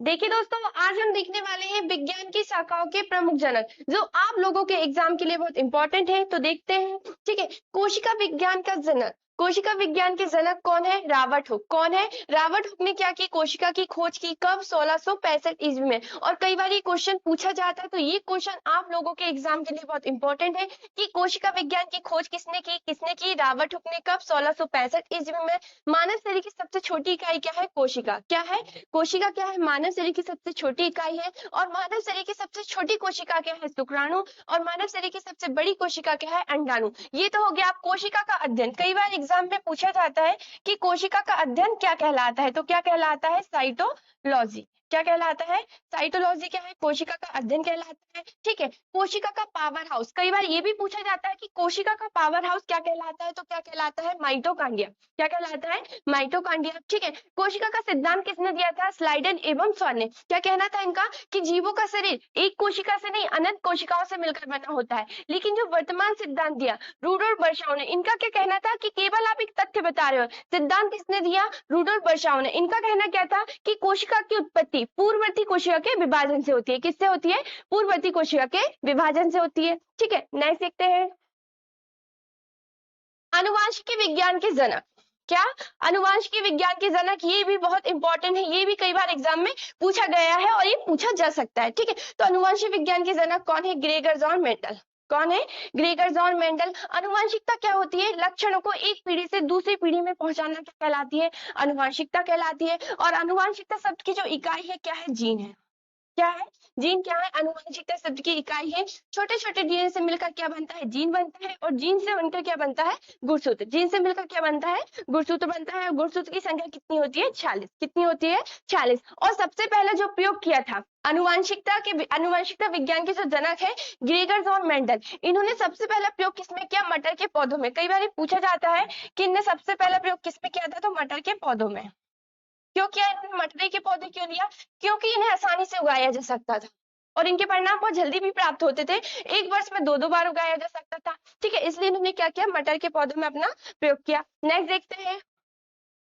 देखिए दोस्तों, आज हम देखने वाले हैं विज्ञान की शाखाओं के प्रमुख जनक, जो आप लोगों के एग्जाम के लिए बहुत इंपॉर्टेंट है। तो देखते हैं। ठीक है। कोशिका विज्ञान का जनक, कोशिका विज्ञान के जनक कौन है? Robert Hooke. कौन है? रॉबर्ट हुक ने क्या की? कोशिका की खोज की। कब? 1665 ईस्वी में। और कई बार ये क्वेश्चन पूछा जाता है, तो ये क्वेश्चन आप लोगों के एग्जाम के लिए बहुत इंपॉर्टेंट है कि कोशिका विज्ञान की खोज किसने की? किसने की? रॉबर्ट हुक ने। कब? 1665 ईस्वी में। मानव शरीर की सबसे छोटी इकाई क्या है? कोशिका। क्या है? कोशिका क्या है? मानव शरीर की सबसे छोटी इकाई है। और मानव शरीर की सबसे छोटी कोशिका क्या है? शुक्राणु। और मानव शरीर की सबसे बड़ी कोशिका क्या है? अंडाणु। ये तो हो गया आप कोशिका का अध्ययन। कई बार एग्जाम में पूछा जाता है कि कोशिका का अध्ययन क्या कहलाता है, तो क्या कहलाता है? साइटोलॉजी। क्या कहलाता है? साइटोलॉजी क्या है? कोशिका का अध्ययन कहलाता है। ठीक है। कोशिका का पावर हाउस, कई बार ये भी पूछा जाता है कि कोशिका का पावर हाउस क्या कहलाता है, तो क्या कहलाता है? माइटोकांड्रिया। क्या कहलाता है? माइटोकांड्रिया। ठीक है। कोशिका का सिद्धांत किसने दिया था? स्लाइडन एवं स्वान ने। क्या कहना था इनका? कि जीवों का शरीर एक कोशिका से नहीं, अनंत कोशिकाओं से मिलकर बना होता है। लेकिन जो वर्तमान सिद्धांत दिया रूडोल्फ बर्शाउ ने, इनका क्या कहना था? कि केवल आप एक तथ्य बता रहे हो। सिद्धांत किसने दिया? रूडोल्फ बर्शाउ ने। इनका कहना क्या था? कि कोशिका की उत्पत्ति पूर्ववर्ती कोशिका के विभाजन से होती है। किससे होती है? पूर्ववर्ती कोशिका के विभाजन से होती है। ठीक है। नेक्स्ट देखते हैं। आनुवांशिकी विज्ञान के जनक। क्या? अनुवांशिकी विज्ञान के जनक, ये भी बहुत इंपॉर्टेंट है। ये भी कई बार एग्जाम में पूछा गया है और ये पूछा जा सकता है। ठीक है। तो अनुवांशिक विज्ञान के जनक कौन है? Gregor John Mendel. कौन है? Gregor John Mendel. अनुवांशिकता क्या होती है? लक्षणों को एक पीढ़ी से दूसरी पीढ़ी में पहुंचाना क्या कहलाती है? अनुवांशिकता कहलाती है। और अनुवांशिकता शब्द की जो इकाई है क्या है? जीन है। क्या है? जीन क्या है? आनुवंशिकता शब्द की इकाई है। छोटे छोटे डीएनए से मिलकर क्या बनता है? जीन बनता है। और जीन से बनकर क्या बनता है? गुणसूत्र। जीन से मिलकर क्या बनता है? गुणसूत्र बनता है। गुणसूत्र की संख्या कितनी होती है? 46। कितनी होती है? 46। और सबसे पहले जो प्रयोग किया था आनुवंशिकता विज्ञान के जो जनक है ग्रेगर जॉन मेंडल, इन्होंने सबसे पहला प्रयोग किसमें किया? मटर के पौधों में। कई बार पूछा जाता है कि इनने सबसे पहला प्रयोग किसमें किया था, तो मटर के पौधों में। क्यों किया इन्होंने? मटर के पौधे क्यों लिया? क्योंकि इन्हें आसानी से उगाया जा सकता था और इनके परिणाम बहुत जल्दी भी प्राप्त होते थे। एक वर्ष में दो दो बार उगाया जा सकता था। ठीक है। इसलिए इन्होंने क्या किया? मटर के पौधों में अपना प्रयोग किया। नेक्स्ट देखते हैं।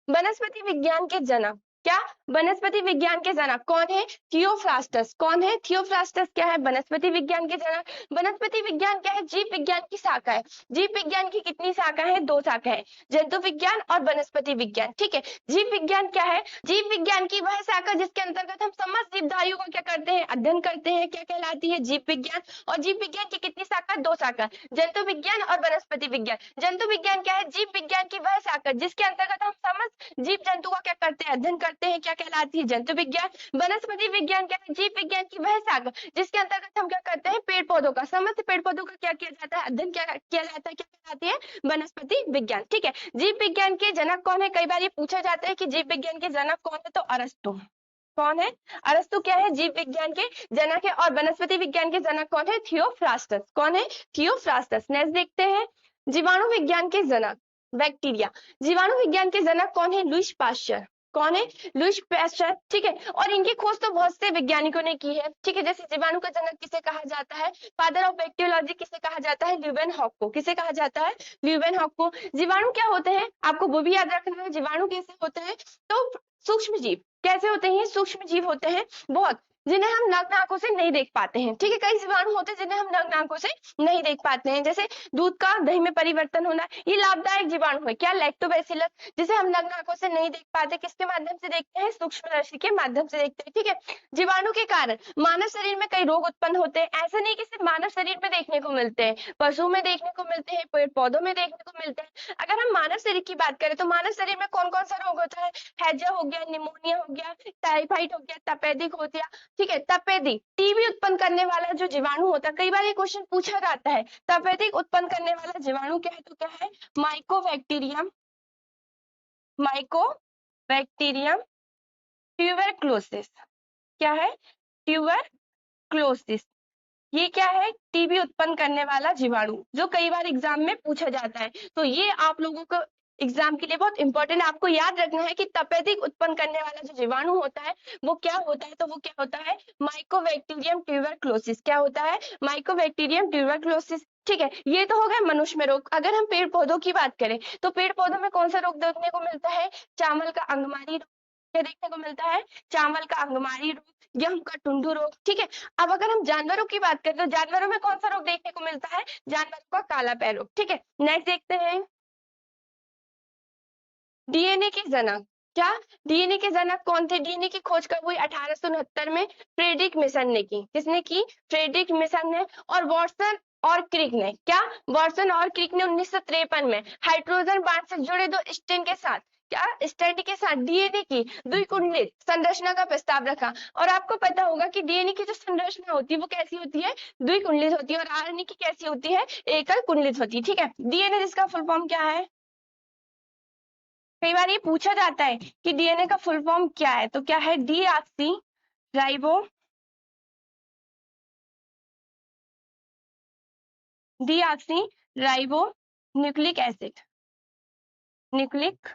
वनस्पति विज्ञान के जनक। क्या? वनस्पति विज्ञान के जनक कौन है? थियोफ्रास्टस। कौन है? थियोफ्रास्टस क्या है? वनस्पति विज्ञान के जनक। वनस्पति विज्ञान क्या है? जीव विज्ञान की शाखा है। जीव विज्ञान की कितनी शाखा है? दो शाखा है, जंतु विज्ञान और वनस्पति विज्ञान। ठीक है। जीव विज्ञान क्या है? जीव विज्ञान की वह शाखा जिसके अंतर्गत हम समस्त जीवधारियों का क्या करते हैं? अध्ययन करते हैं। क्या कहलाती है? जीव विज्ञान। और जीव विज्ञान की कितनी शाखा? दो शाखा, जंतु विज्ञान और वनस्पति विज्ञान। जंतु विज्ञान क्या है? जीव विज्ञान की वह शाखा जिसके अंतर्गत हम समस्त जीव जंतु का क्या करते हैं? अध्ययन करते हैं। क्या कहलाती है? जंतु विज्ञान। वनस्पति विज्ञान क्या है? जीव विज्ञान की वह शाखा जिसके अंतर्गत हम क्या करते हैं? पेड़ पौधों का, समस्त पेड़ पौधों का क्या किया जाता है? अध्ययन क्या किया जाता है? क्या कहलाती है? वनस्पति विज्ञान। ठीक है। जीव विज्ञान के जनक कौन है? कई बार ये पूछा जाता है कि जीव विज्ञान के जनक कौन है, तो अरस्तु। कौन है? अरस्तु क्या है? जीव विज्ञान के जनक है। और वनस्पति विज्ञान के जनक कौन है? थियोफ्रास्टस। कौन है? थियोफ्रास्टस। नेक्स्ट देखते हैं। जीवाणु विज्ञान के जनक, बैक्टीरिया। जीवाणु विज्ञान के जनक कौन है? Louis Pasteur. कौन है? Louis Pasteur. ठीक है। और इनकी खोज तो बहुत से वैज्ञानिकों ने की है। ठीक है। जैसे जीवाणु का जनक किसे कहा जाता है? फादर ऑफ बैक्टीरियोलॉजी किसे कहा जाता है? ल्यूवेनहॉक को। किसे कहा जाता है? ल्यूवेनहॉक को। जीवाणु क्या होते हैं? आपको वो भी याद रखना है। जीवाणु कैसे होते हैं? तो सूक्ष्म जीव। कैसे होते हैं? सूक्ष्म जीव होते हैं बहुत, जिन्हें हम नग्न आंखों से नहीं देख पाते हैं। ठीक है। कई जीवाणु होते हैं जिन्हें हम नग्न आंखों से नहीं देख पाते हैं। जैसे दूध का दही में परिवर्तन होना, ये लाभदायक जीवाणु है। क्या? लैक्टोबैसिलस, जिसे हम नग्न आंखों से नहीं देख पाते। किसके माध्यम से देखते हैं? सूक्ष्मदर्शी के माध्यम से देखते हैं। ठीक है। जीवाणु के कारण मानव शरीर में कई रोग उत्पन्न होते हैं। ऐसे नहीं कि सिर्फ मानव शरीर में देखने को मिलते हैं, पशु में देखने को मिलते हैं, पेड़ पौधों में देखने को मिलते हैं। अगर हम मानव शरीर की बात करें तो मानव शरीर में कौन कौन सा रोग होता है? हैजा हो गया, निमोनिया हो गया, टाइफाइड हो गया, तपेदिक हो गया। ठीक है। तपेदिक टीबी उत्पन्न करने वाला जो जीवाणु होता है, कई बार ये क्वेश्चन पूछा जाता है, तपेदिक उत्पन्न करने वाला जीवाणु क्या है? तो क्या है? माइकोबैक्टीरियम। Mycobacterium tuberculosis. क्या है? ट्यूबरक्लोसिस। ये क्या है? टीबी उत्पन्न करने वाला जीवाणु, जो कई बार एग्जाम में पूछा जाता है। तो ये आप लोगों को एग्जाम के लिए बहुत इंपॉर्टेंट है। आपको याद रखना है कि तपेदिक उत्पन्न करने वाला जो जीवाणु होता है वो क्या होता है? तो वो क्या होता है? Mycobacterium tuberculosis. क्या होता है? Mycobacterium tuberculosis. ठीक है। ये तो हो गया मनुष्य में रोग। अगर हम पेड़ पौधों की बात करें तो पेड़ पौधों में कौन सा रोग देखने को मिलता है? चावल का अंगमारी रोग, क्या देखने को मिलता है? चावल का अंगमारी रोग, गेहूं का टुंडू रोग। ठीक है, अब अगर हम जानवरों की बात करें तो जानवरों में कौन सा रोग देखने को मिलता है? जानवरों का काला पैर रोग। ठीक है, नेक्स्ट देखते हैं डीएनए के जनक। क्या? डीएनए के जनक कौन थे? डीएनए की खोज कब हुई? 1869 में फ्रेडरिक मेसन ने की। किसने की? फ्रेडरिक मेसन ने। और वॉटसन और क्रिक ने। क्या? वॉटसन और क्रिक ने 1953 में हाइड्रोजन बांड से जुड़े दो स्ट्रैंड के साथ, क्या स्ट्रैंड के साथ डीएनए की द्विकुंडलित संरचना का प्रस्ताव रखा। और आपको पता होगा कि डीएनए की जो संरचना होती है वो कैसी होती है? द्विकुंडलित होती है। और आरएनए की कैसी होती है? एकल कुंडलित होती है। ठीक है, डीएनए जिसका फुल फॉर्म क्या है? कई बार ये पूछा जाता है कि डीएनए का फुल फॉर्म क्या है, तो क्या है? Deoxy ribo deoxy ribo nucleic acid. Nucleic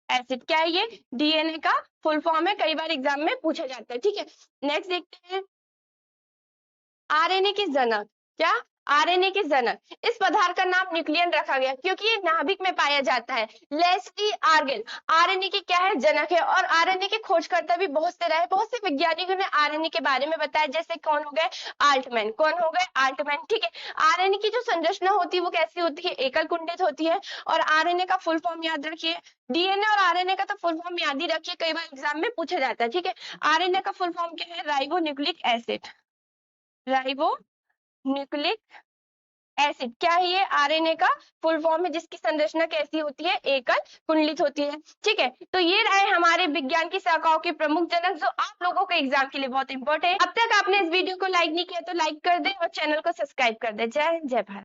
acid क्या है? ये डीएनए का फुल फॉर्म है, कई बार एग्जाम में पूछा जाता है। ठीक है, नेक्स्ट देखते हैं आरएनए के जनक। क्या? आरएनए के जनक, इस पदार्थ का नाम न्यूक्लियन रखा गया क्योंकि ये नाभिक में पाया जाता है। लेस्ली आर्गेन आरएनए के क्या है? जनक है। और आरएनए के खोजकर्ता भी बहुत से रहे, बहुत से वैज्ञानिकों ने आरएनए के बारे में बताया, जैसे कौन हो गए? आल्टमैन। कौन हो गए? आल्टमैन। ठीक है, आरएनए की जो संरचना होती है वो कैसी होती है? एकल कुंडित होती है। और आरएनए का फुल फॉर्म याद रखिए, डीएनए और आरएनए का तो फुल फॉर्म याद ही रखिए, कई बार एग्जाम में पूछा जाता है। ठीक है, आरएनए का फुल फॉर्म क्या है? Ribo nucleic acid. Ribo nucleic acid क्या है? ये आरएनए का फुल फॉर्म है, जिसकी संरचना कैसी होती है? एकल कुंडलित होती है। ठीक है, तो ये रहे हमारे विज्ञान की शाखाओं के प्रमुख जनक, जो आप लोगों के एग्जाम के लिए बहुत इंपॉर्टेंट है। अब तक आपने इस वीडियो को लाइक नहीं किया तो लाइक कर दे और चैनल को सब्सक्राइब कर दे। जय हिंद, जय भारत।